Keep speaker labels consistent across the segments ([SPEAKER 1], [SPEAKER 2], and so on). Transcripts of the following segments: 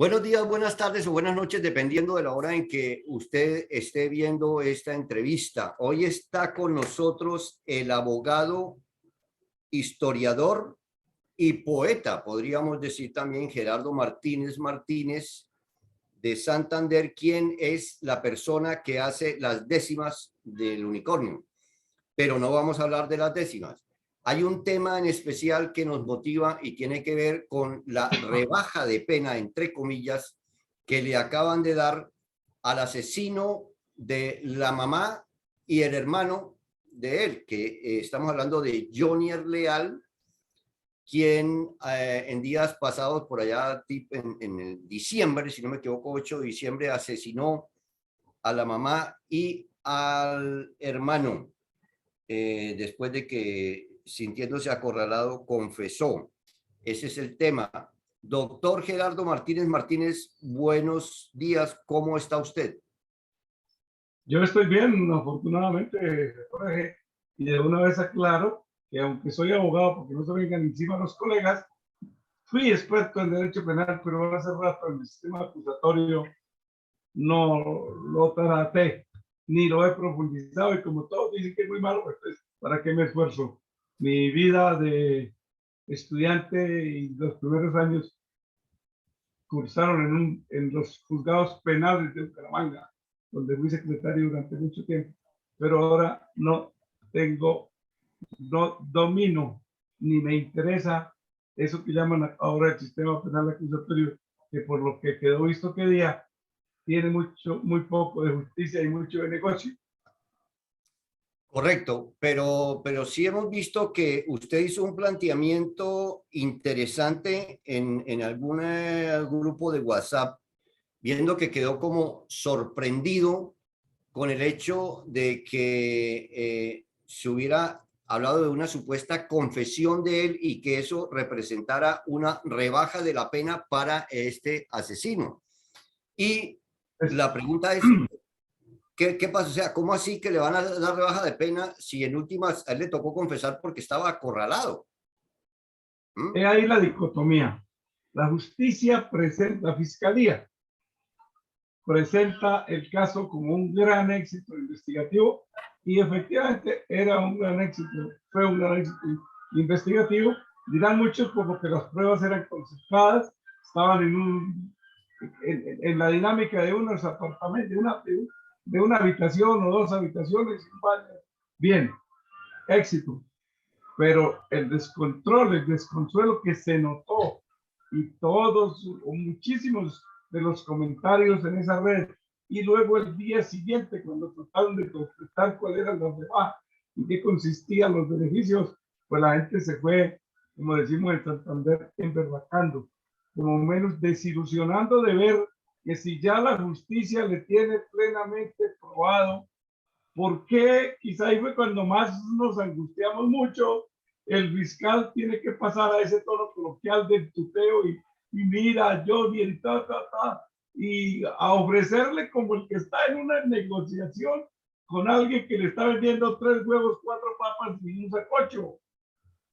[SPEAKER 1] Buenos días, buenas tardes o buenas noches, dependiendo de la hora en que usted esté viendo esta entrevista. Hoy está con nosotros el abogado, historiador y poeta, podríamos decir también Gerardo Martínez Martínez de Santander, quien es la persona que hace las décimas del unicornio. Pero no vamos a hablar de las décimas. Hay un tema en especial que nos motiva y tiene que ver con la rebaja de pena, entre comillas, que le acaban de dar al asesino de la mamá y el hermano de él, que estamos hablando de Jonier Leal, quien en días pasados, por allá en el diciembre, si no me equivoco, 8 de diciembre, asesinó a la mamá y al hermano después de que, sintiéndose acorralado, confesó. Ese es el tema. Doctor Gerardo Martínez Martínez, buenos días. ¿Cómo está usted?
[SPEAKER 2] Yo estoy bien, afortunadamente, Jorge, y de una vez aclaro que aunque soy abogado, porque no se vengan encima los colegas, fui experto en derecho penal, pero hace rato en el sistema acusatorio no lo traté, ni lo he profundizado, y como todos dicen que es muy malo, pues ¿para qué me esfuerzo? Mi vida de estudiante y los primeros años cursaron en los juzgados penales de Bucaramanga, donde fui secretario durante mucho tiempo, pero ahora no domino, ni me interesa eso que llaman ahora el sistema penal acusatorio, que por lo que quedó visto que día, tiene muy poco de justicia y mucho de negocio.
[SPEAKER 1] Correcto, pero sí hemos visto que usted hizo un planteamiento interesante en algún grupo de WhatsApp, viendo que quedó como sorprendido con el hecho de que se hubiera hablado de una supuesta confesión de él y que eso representara una rebaja de la pena para este asesino. Y la pregunta es, ¿qué pasa? O sea, ¿cómo así que le van a dar rebaja de pena si en últimas a él le tocó confesar porque estaba acorralado? ¿Mm?
[SPEAKER 2] He ahí la dicotomía. La justicia presenta, la fiscalía presenta el caso como un gran éxito investigativo, y efectivamente era un gran éxito, fue un gran éxito investigativo. Dirán muchos como que las pruebas eran concentradas, estaban en la dinámica de unos apartamentos, de una habitación o dos habitaciones, un baño. Bien, éxito. Pero el descontrol, el desconsuelo que se notó, y todos o muchísimos de los comentarios en esa red, y luego el día siguiente cuando trataron de concretar cuál eran los demás y qué consistían los beneficios, pues la gente se fue, como decimos en Santander, emberracando, como menos desilusionando de ver que si ya la justicia le tiene plenamente probado. ¿Por qué? Quizá ahí fue cuando más nos angustiamos mucho. El fiscal tiene que pasar a ese tono coloquial del tuteo y mira, yo y y a ofrecerle como el que está en una negociación con alguien que le está vendiendo 3 huevos, 4 papas y un sacocho,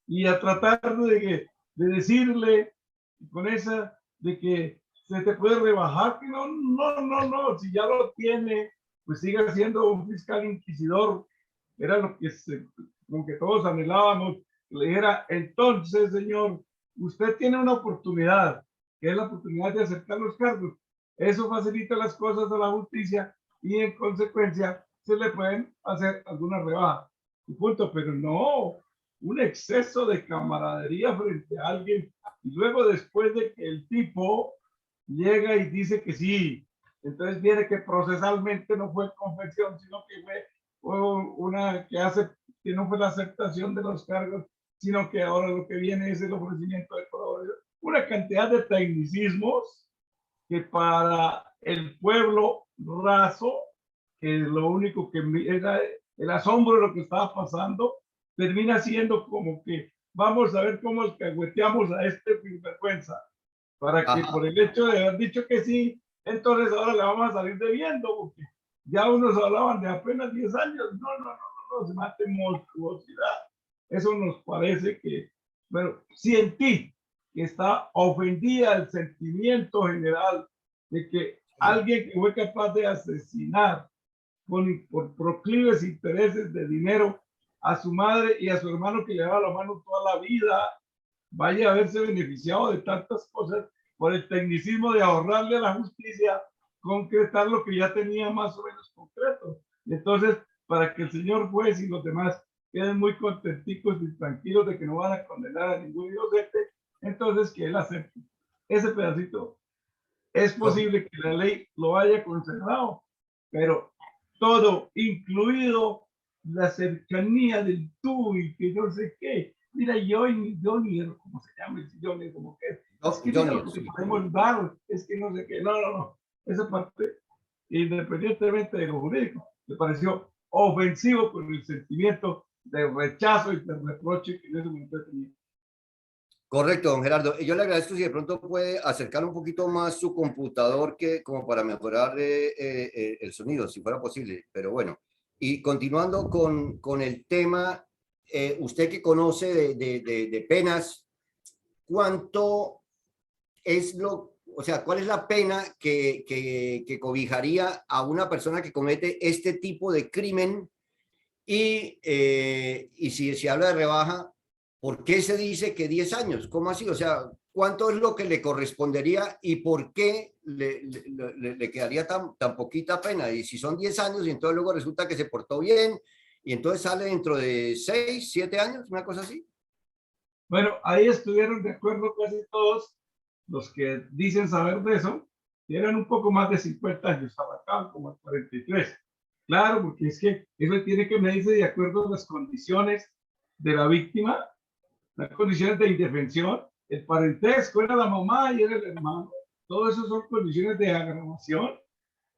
[SPEAKER 2] y a tratar de decirle con esa de que se te puede rebajar, que no, si ya lo tiene, pues siga siendo un fiscal inquisidor. Era lo que como que todos anhelábamos, le dijera: entonces, señor, usted tiene una oportunidad, que es la oportunidad de aceptar los cargos. Eso facilita las cosas a la justicia y en consecuencia se le pueden hacer alguna rebaja. Y punto, pero no un exceso de camaradería frente a alguien, y luego después de que el tipo llega y dice que sí, entonces viene que procesalmente no fue confesión, sino que fue una que no fue la aceptación de los cargos, sino que ahora lo que viene es el ofrecimiento de colaboración. Una cantidad de tecnicismos que para el pueblo raso, que lo único que era el asombro de lo que estaba pasando, termina siendo como que vamos a ver cómo alcahueteamos a este sinvergüenza, para que por
[SPEAKER 1] Ajá.
[SPEAKER 2] el hecho de haber dicho que sí, entonces ahora le vamos a salir debiendo, porque ya unos hablaban de apenas 10 años. No, se mate monstruosidad. Eso nos parece que, bueno, si en ti que está ofendida el sentimiento general de que alguien que fue capaz de asesinar por proclives intereses de dinero a su madre y a su hermano que le daba la mano toda la vida, vaya a haberse beneficiado de tantas cosas por el tecnicismo de ahorrarle a la justicia, concretar lo que ya tenía más o menos concreto. Entonces, para que el señor juez y los demás queden muy contenticos y tranquilos de que no van a condenar a ningún inocente, entonces que él acepte ese pedacito. Es posible que la ley lo haya conservado, pero todo, incluido la cercanía del tú y que no sé qué. Mira, Johnny, ¿cómo se llama? Johnny, como que es que mira lo que podemos dar, es que no sé qué. No, no, no. Esa parte, independientemente de lo jurídico, me pareció ofensivo por el sentimiento de rechazo y de reproche que en ese momento tenía.
[SPEAKER 1] Correcto, don Gerardo. Yo le agradezco si de pronto puede acercar un poquito más su computador que como para mejorar el sonido, si fuera posible. Pero bueno, y continuando con el tema, usted que conoce de penas, ¿cuánto es o sea, cuál es la pena que cobijaría a una persona que comete este tipo de crimen? Y si se habla de rebaja, ¿por qué se dice que 10 años? ¿Cómo así? O sea, ¿cuánto es lo que le correspondería y por qué le quedaría tan poquita pena? Y si son 10 años y entonces luego resulta que se portó bien y entonces sale dentro de 6, 7 años, una cosa así.
[SPEAKER 2] Bueno, ahí estuvieron de acuerdo casi todos los que dicen saber de eso, que eran un poco más de 50 años, abarcaban como 43. Claro, porque es que eso tiene que medirse de acuerdo a las condiciones de la víctima, las condiciones de indefensión, el parentesco, era la mamá y era el hermano. Todo eso son condiciones de agravación.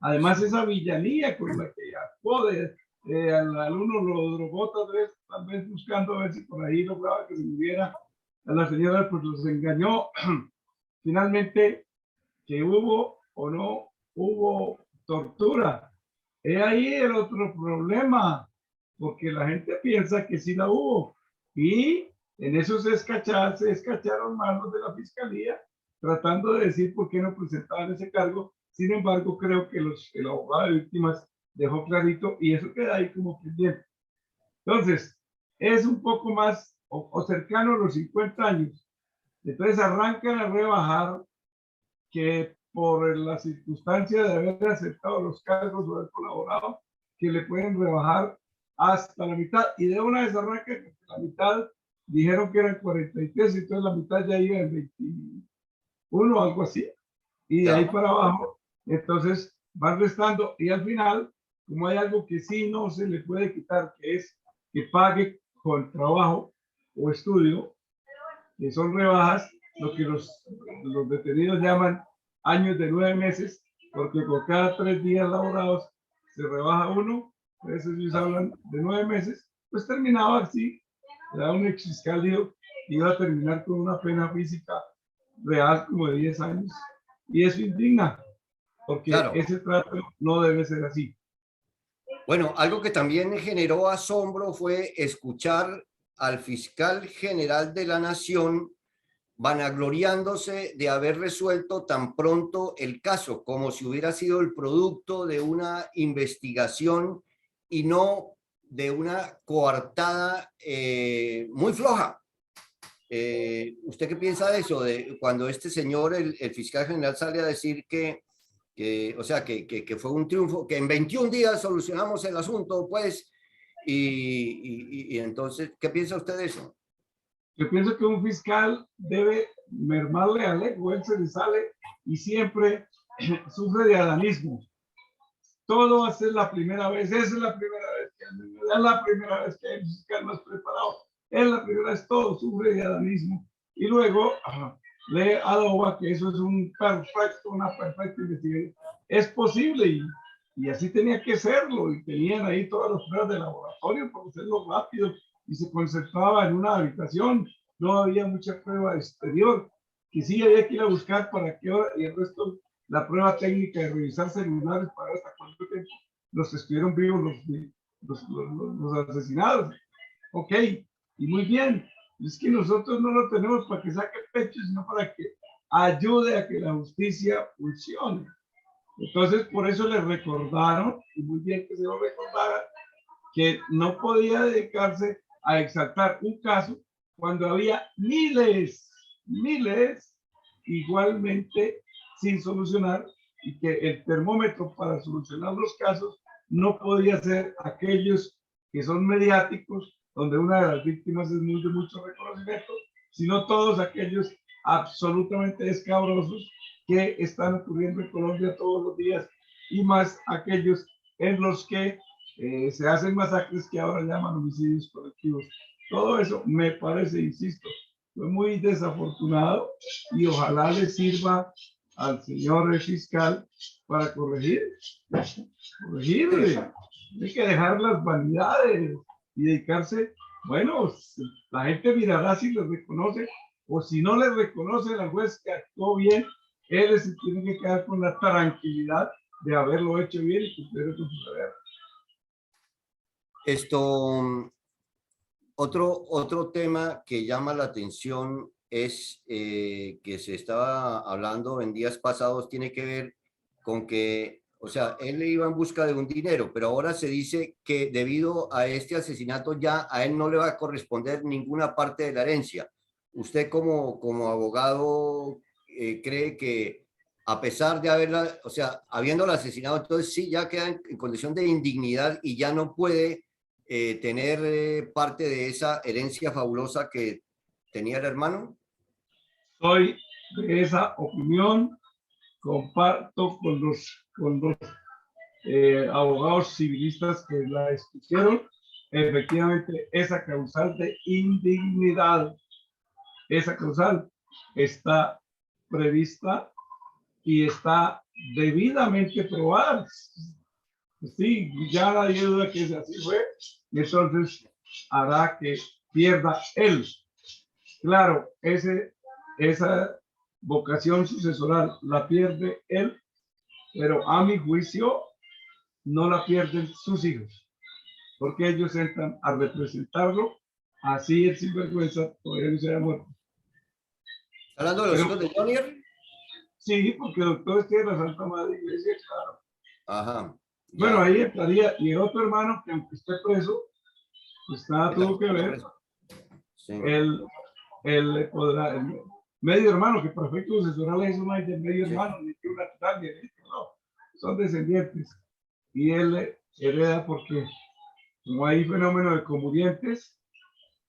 [SPEAKER 2] Además, esa villanía con la que actuó, al uno lo drogó tal vez buscando a ver si por ahí lograba que se muriera. A la señora pues los engañó. Finalmente, que hubo o no hubo tortura. He ahí el otro problema, porque la gente piensa que sí la hubo. Y en eso se escacharon manos de la fiscalía, tratando de decir por qué no presentaban ese cargo. Sin embargo, creo que el abogado de víctimas dejó clarito y eso queda ahí como pendiente. Entonces, es un poco más o cercano a los 50 años. Entonces arrancan a rebajar que por la circunstancia de haber aceptado los cargos o haber colaborado, que le pueden rebajar hasta la mitad. Y de una vez arranca, porque la mitad dijeron que eran 43, entonces la mitad ya iba en 21, algo así. Y de ahí para abajo, entonces van restando. Y al final, como hay algo que sí no se le puede quitar, que es que pague con trabajo o estudio, que son rebajas, lo que los detenidos llaman años de 9 meses, porque por cada 3 días laborados se rebaja uno, por eso ellos hablan de 9 meses, pues terminaba así. Era un ex fiscal dijo que iba a terminar con una pena física real como de 10 años, y eso indigna, porque
[SPEAKER 1] Claro.
[SPEAKER 2] ese trato no debe ser así.
[SPEAKER 1] Bueno, algo que también generó asombro fue escuchar al fiscal general de la Nación vanagloriándose de haber resuelto tan pronto el caso, como si hubiera sido el producto de una investigación y no de una coartada muy floja. ¿Usted qué piensa de eso? De cuando este señor, el fiscal general, sale a decir o sea, que fue un triunfo, que en 21 días solucionamos el asunto, pues, y entonces, ¿qué piensa usted de eso?
[SPEAKER 2] Yo pienso que un fiscal debe mermarle al ego, él se le sale y siempre sufre de adanismo. Todo va a ser la primera vez, esa es la primera vez que es la primera vez que hay un fiscal más preparado, es la primera vez, todo sufre de adanismo. Y luego le adoba que eso es una perfecta investigación. Es posible y así tenía que serlo, y tenían ahí todas las pruebas de laboratorio para hacerlo rápido, y se concentraba en una habitación, no había mucha prueba exterior, que sí había que ir a buscar para qué hora, y el resto, la prueba técnica de revisar celulares para ver hasta cuánto tiempo los que estuvieron vivos los asesinados. Ok, y muy bien. Es que nosotros no lo tenemos para que saque pecho, sino para que ayude a que la justicia funcione. Entonces, por eso le recordaron, y muy bien que se lo recordara, que no podía dedicarse a exaltar un caso cuando había miles igualmente sin solucionar, y que el termómetro para solucionar los casos no podía ser aquellos que son mediáticos, donde una de las víctimas es de mucho reconocimiento, sino todos aquellos absolutamente escabrosos que están ocurriendo en Colombia todos los días, y más aquellos en los que se hacen masacres que ahora llaman homicidios colectivos. Todo eso me parece, insisto, fue muy desafortunado, y ojalá le sirva al señor fiscal para corregirle. Hay que dejar las vanidades y dedicarse, bueno, la gente mirará si le reconoce, o si no le reconoce al juez que actuó bien, él se tiene que quedar con la tranquilidad de haberlo hecho bien y cumplir con su deber.
[SPEAKER 1] Otro tema que llama la atención es que se estaba hablando en días pasados, tiene que ver con que, o sea, él iba en busca de un dinero, pero ahora se dice que debido a este asesinato ya a él no le va a corresponder ninguna parte de la herencia. ¿Usted como abogado cree que a pesar de haberla, o sea, habiéndola asesinado, entonces sí ya queda en condición de indignidad y ya no puede tener parte de esa herencia fabulosa que tenía el hermano?
[SPEAKER 2] Soy de esa opinión, comparto con los abogados civilistas que la expusieron. Efectivamente, esa causal de indignidad, esa causal está prevista y está debidamente probada. Sí, ya nadie duda que así fue, y entonces hará que pierda él. Claro, esa vocación sucesoral la pierde él, pero a mi juicio no la pierden sus hijos, porque ellos entran a representarlo, así el sinvergüenza todavía no se haya muerto.
[SPEAKER 1] ¿Hablando de los hijos de Jonier?
[SPEAKER 2] Sí, porque el doctor es de la Santa Madre Iglesia, claro.
[SPEAKER 1] Ajá.
[SPEAKER 2] Bueno,
[SPEAKER 1] Ya.
[SPEAKER 2] ahí entraría, y el otro hermano que aunque esté preso, pues nada tuvo que ver,
[SPEAKER 1] Sí.
[SPEAKER 2] él podrá, el medio hermano, que para efectos sucesorales eso no hay de medio
[SPEAKER 1] Sí.
[SPEAKER 2] hermano, ni que una total, no, son descendientes, y él hereda porque como hay fenómeno de comurientes,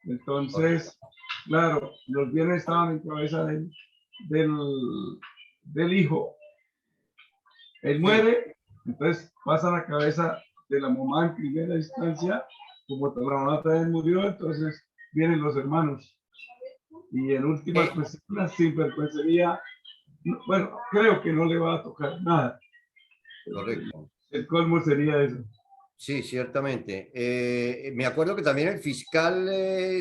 [SPEAKER 2] entonces, claro, los bienes estaban en cabeza del, del hijo. Él muere, entonces pasan a cabeza de la mamá en primera instancia, como la mamá también murió, entonces vienen los hermanos. Y en últimas, pues una sinvergüencería, bueno, creo que no le va a tocar nada.
[SPEAKER 1] Correcto.
[SPEAKER 2] El colmo sería eso.
[SPEAKER 1] Sí, ciertamente. Me acuerdo que también el fiscal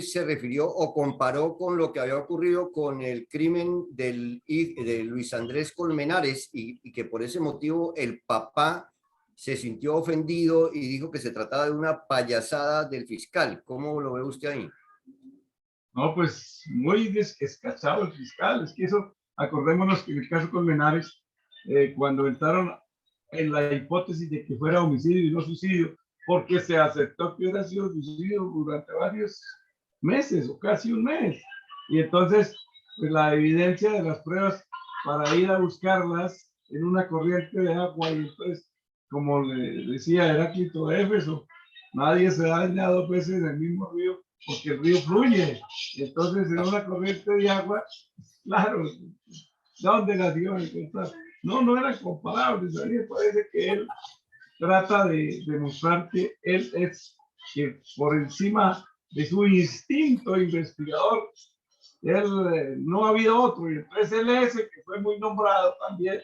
[SPEAKER 1] se refirió o comparó con lo que había ocurrido con el crimen de Luis Andrés Colmenares y que por ese motivo el papá se sintió ofendido y dijo que se trataba de una payasada del fiscal. ¿Cómo lo ve usted ahí?
[SPEAKER 2] No, pues muy descachado el fiscal. Es que eso, acordémonos que en el caso Colmenares, cuando entraron en la hipótesis de que fuera homicidio y no suicidio, porque se aceptó que hubiera sido suicidio durante varios meses o casi un mes. Y entonces, pues la evidencia de las pruebas para ir a buscarlas en una corriente de agua, y entonces, como le decía Heráclito de Éfeso, nadie se daña dos veces en el mismo río porque el río fluye. Entonces, en una corriente de agua, claro, ¿dónde las iban a encontrar? No, no eran comparables. A mí me parece que él trata de demostrar que él es, que por encima de su instinto investigador, él no ha habido otro. Y entonces el ese, que fue muy nombrado también,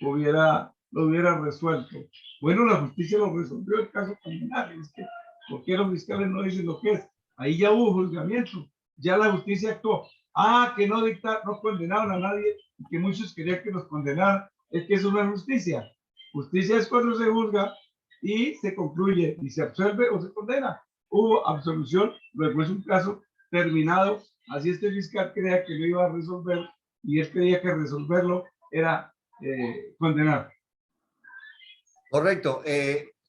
[SPEAKER 2] lo hubiera resuelto. Bueno, la justicia lo resolvió el caso criminal. Es que, ¿por qué los fiscales no dicen lo que es? Ahí ya hubo juzgamiento, ya la justicia actuó. Ah, que no no condenaron a nadie y que muchos querían que nos condenaran. Es que eso no es justicia. Justicia es cuando se juzga y se concluye y se absuelve o se condena. Hubo absolución, luego es un caso terminado, así este fiscal creía que lo iba a resolver y él creía que resolverlo era condenar.
[SPEAKER 1] Correcto.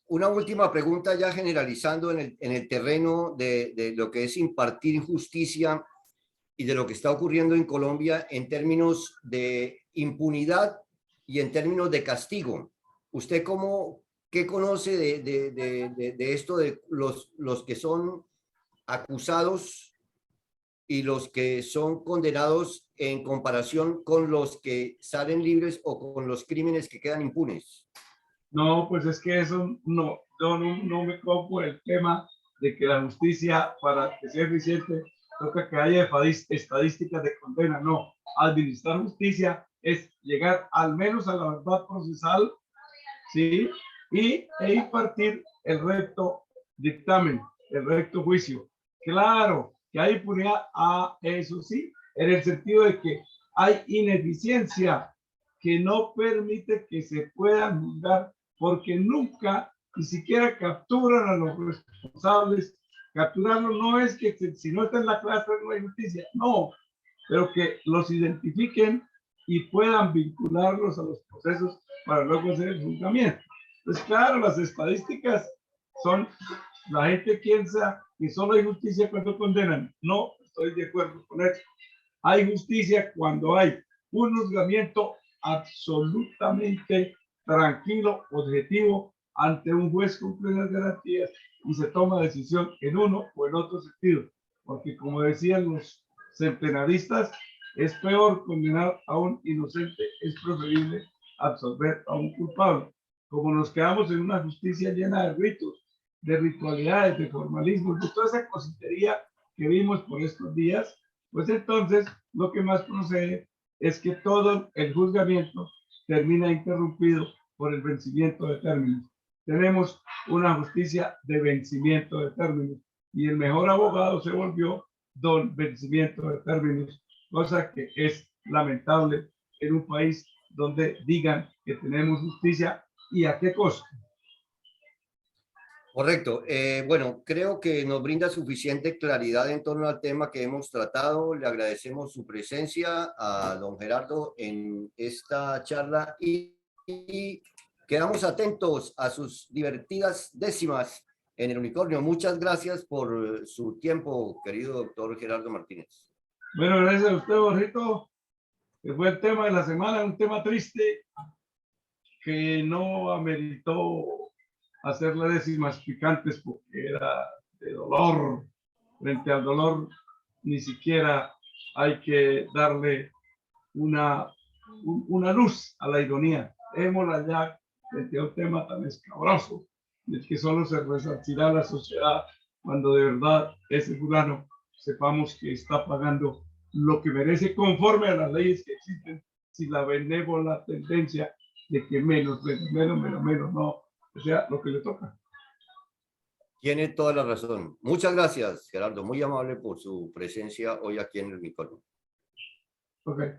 [SPEAKER 1] Una última pregunta ya generalizando en el terreno de lo que es impartir justicia y de lo que está ocurriendo en Colombia en términos de impunidad y en términos de castigo. ¿Usted qué conoce de esto de los que son acusados y los que son condenados en comparación con los que salen libres o con los crímenes que quedan impunes?
[SPEAKER 2] No, pues es que eso no, yo no me copo el tema de que la justicia, para que sea eficiente, toca que haya estadísticas de condena. No, administrar justicia es llegar al menos a la verdad procesal, ¿sí? E impartir el recto dictamen, el recto juicio. Claro que hay impunidad, eso sí, en el sentido de que hay ineficiencia que no permite que se puedan juzgar porque nunca ni siquiera capturan a los responsables. Capturarlo no es que si no está en la clase no hay justicia, no, pero que los identifiquen y puedan vincularlos a los procesos para luego hacer el juzgamiento. Pues claro, las estadísticas son, la gente piensa que solo hay justicia cuando condenan. No estoy de acuerdo con eso. Hay justicia cuando hay un juzgamiento absolutamente tranquilo, objetivo, ante un juez con plenas garantías y se toma decisión en uno o en otro sentido. Porque como decían los centenaristas, es peor condenar a un inocente, es preferible absolver a un culpable. Como nos quedamos en una justicia llena de ritos, de ritualidades, de formalismos, de toda esa cositería que vimos por estos días, pues entonces lo que más procede es que todo el juzgamiento termina interrumpido por el vencimiento de términos. Tenemos una justicia de vencimiento de términos y el mejor abogado se volvió don vencimiento de términos, cosa que es lamentable en un país donde digan que tenemos justicia y a qué costo.
[SPEAKER 1] Correcto. Bueno, creo que nos brinda suficiente claridad en torno al tema que hemos tratado. Le agradecemos su presencia a don Gerardo en esta charla y quedamos atentos a sus divertidas décimas en el unicornio. Muchas gracias por su tiempo, querido doctor Gerardo Martínez.
[SPEAKER 2] Bueno, gracias a usted, Borrito, que fue el tema de la semana, un tema triste que no ameritó hacerle décimas picantes porque era de dolor. Frente al dolor, ni siquiera hay que darle una luz a la ironía. Démosla ya frente a un tema tan escabroso, del que solo se resarcirá la sociedad cuando de verdad ese fulano sepamos que está pagando lo que merece conforme a las leyes que existen, sin la benévola tendencia de que menos, no, o sea, lo que le toca.
[SPEAKER 1] Tiene toda la razón. Muchas gracias, Gerardo. Muy amable por su presencia hoy aquí en el unicornio.
[SPEAKER 2] Okay.